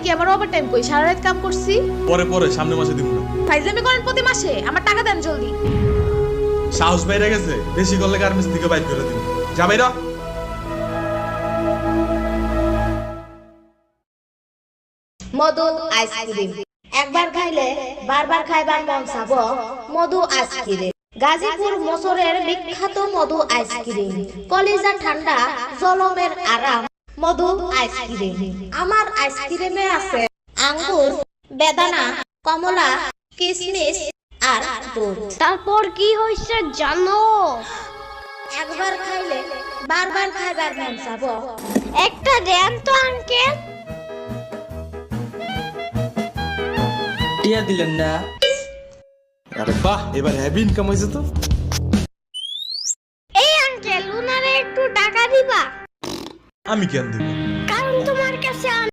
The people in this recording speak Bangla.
কি আমার ওভার টাইম কই? সারা রাত কাম করছি। পরে পরে সামনে মাসে দিব না। ফাইজলামি করেন প্রতি মাসে, আমার টাকা দেন জলদি। সাহস বাইরে গেছে, বেশি করলে গার্মেন্টস থেকে বাইর করে দিব। যা বাইরা। মধু আইসক্রিম একবার খাইলে বারবার খাইবার মন চাব। মধু আইসক্রিম গাজীপুর মসরের বিখ্যাত মধু আইসক্রিম, কলিজা ঠান্ডা জলমের আরাম। মধু আইসক্রিম। আমার আইসক্রিমে আছে আঙ্গুর, বেদানা, কমলা, কিশমিশ আর দুধ। তারপর কি হয়েছে জানো? একবার খাইলে বারবার খাইবার মন চাব। একটা দেন তো আঙ্কেল। টিয়া দিলেন না? আরে বাহ, এবার হেভি ইনকাম হয়েছে তো। এই আঙ্কেল উনারে একটু টাকা দিবা? আমি কেন দিব?